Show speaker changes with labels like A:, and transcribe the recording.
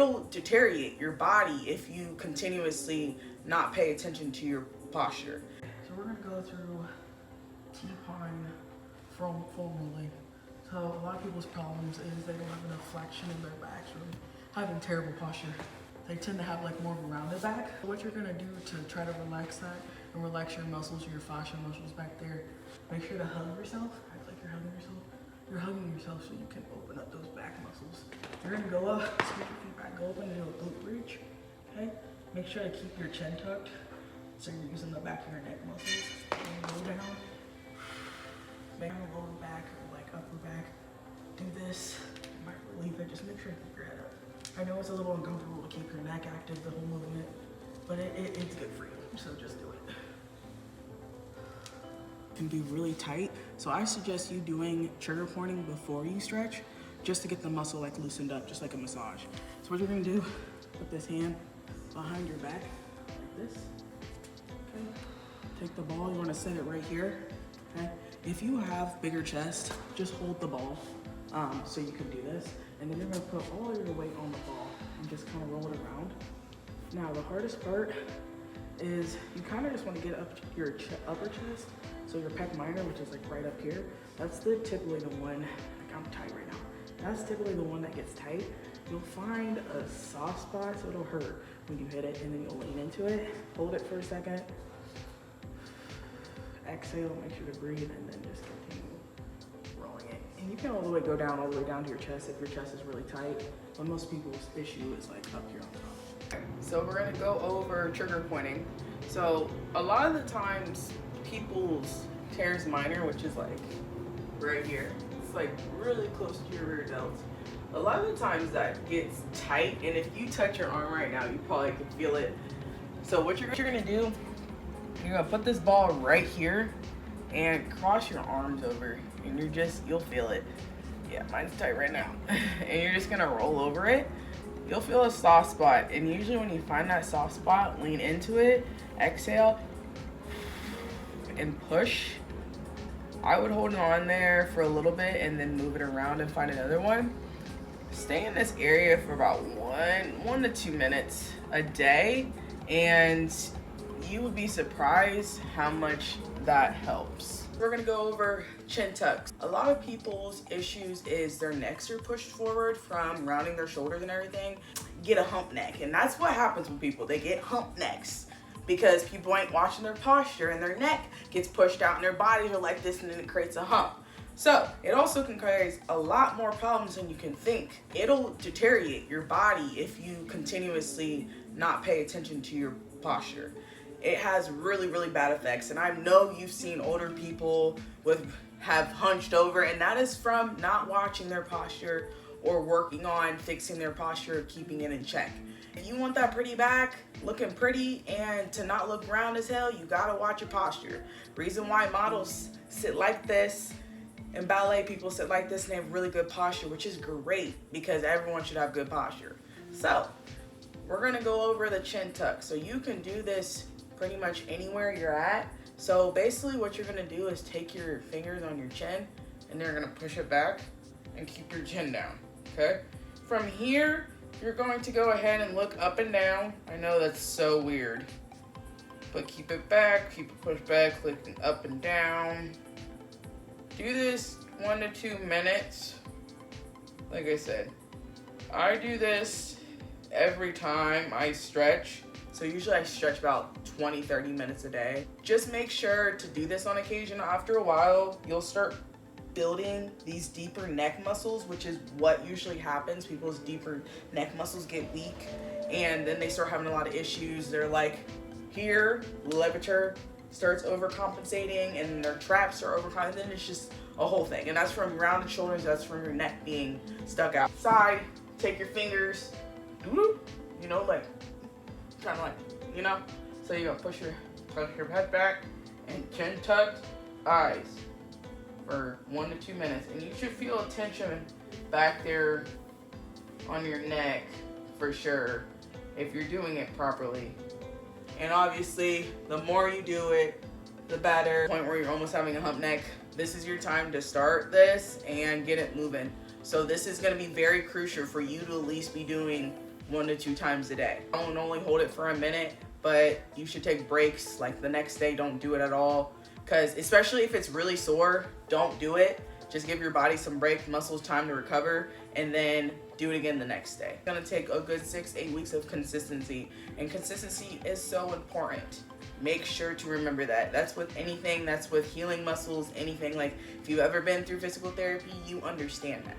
A: it'll deteriorate your body if you continuously not pay attention to your posture. So we're gonna go through T-pine foam rolling. So a lot of people's problems is they don't have enough flexion in their backs or having terrible posture. They tend to have like more of a rounded back. What you're gonna do to try to relax that and relax your muscles, your fascia muscles back there, make sure to hug yourself. Act like you're hugging yourself. You're hugging yourself so you can open up those back muscles. You're gonna go up, scoot your feet back, go up and do a glute bridge, okay? Make sure to keep your chin tucked so you're using the back of your neck muscles. And go down, make your lower back or like upper back. Do this, you might relieve it, just make sure to keep your head up. I know it's a little uncomfortable to keep your neck active, the whole movement, but it's good for you, so just do it. Can be really tight, so I suggest you doing trigger pointing before you stretch, just to get the muscle like loosened up, just like a massage. So what you're gonna do, put this hand behind your back, like this, okay? Take the ball, you wanna set it right here, okay? If you have bigger chest, just hold the ball, so you can do this, and then you're gonna put all your weight on the ball and just kind of roll it around. Now the hardest part is you kind of just want to get up your upper chest, so your pec minor, which is like right up here, that's typically the one, like I'm tight right now, that's typically the one that gets tight. You'll find a soft spot, so it'll hurt when you hit it, and then you'll lean into it, hold it for a second, exhale, make sure to breathe, and then just continue rolling it. And you can all the way go down, all the way down to your chest if your chest is really tight, but most people's issue is like up here on top. So we're gonna go over trigger pointing. So a lot of the times people's teres minor, which is like right here, it's like really close to your rear delt. A lot of the times that gets tight, and if you touch your arm right now, you probably can feel it. So what you're gonna do, you're gonna put this ball right here and cross your arms over, and you'll feel it. Yeah, mine's tight right now. And you're just gonna roll over it. You'll feel a soft spot, and usually when you find that soft spot, lean into it, exhale, and push. I would hold on there for a little bit and then move it around and find another one. Stay in this area for about 1 to 2 minutes a day, and you would be surprised how much that helps. We're gonna go over chin tucks. A lot of people's issues is their necks are pushed forward from rounding their shoulders and everything. Get a hump neck, and that's what happens with people. They get hump necks because people ain't watching their posture, and their neck gets pushed out and their bodies are like this, and then it creates a hump. So it also can cause a lot more problems than you can think. It'll deteriorate your body if you continuously not pay attention to your posture. It has really, really bad effects, and I know you've seen older people have hunched over, and that is from not watching their posture or working on fixing their posture, keeping it in check. If you want that pretty back, looking pretty, and to not look round as hell, you gotta watch your posture. Reason why models sit like this and ballet people sit like this and they have really good posture, which is great because everyone should have good posture. So we're gonna go over the chin tuck. So you can do this pretty much anywhere you're at. So basically what you're gonna do is take your fingers on your chin and you're gonna push it back and keep your chin down, okay? From here, you're going to go ahead and look up and down. I know that's so weird, but keep it back, keep it pushed back, looking up and down. Do this 1 to 2 minutes. Like I said, I do this every time I stretch. So usually I stretch about 20-30 minutes a day. Just make sure to do this on occasion. After a while, you'll start building these deeper neck muscles, which is what usually happens. People's deeper neck muscles get weak, and then they start having a lot of issues. They're like, here, levator starts overcompensating, and their traps are overcompensating. Then it's just a whole thing. And that's from rounded shoulders, that's from your neck being stuck out. Side, take your fingers, you know, like, kind of like, you know? So you're gonna push your head back and chin tucked, eyes for 1 to 2 minutes. And you should feel a tension back there on your neck for sure if you're doing it properly. And obviously, the more you do it, the better. Point where you're almost having a hump neck, this is your time to start this and get it moving. So this is gonna be very crucial for you to at least be doing 1 to 2 times a day. Don't only hold it for a minute, but you should take breaks. Like the next day, don't do it at all. Because especially if it's really sore, don't do it. Just give your body some break, muscles time to recover, and then do it again the next day. It's gonna take a good 6-8 weeks of consistency, and consistency is so important. Make sure to remember that. That's with anything, that's with healing muscles, anything. Like if you've ever been through physical therapy, you understand that.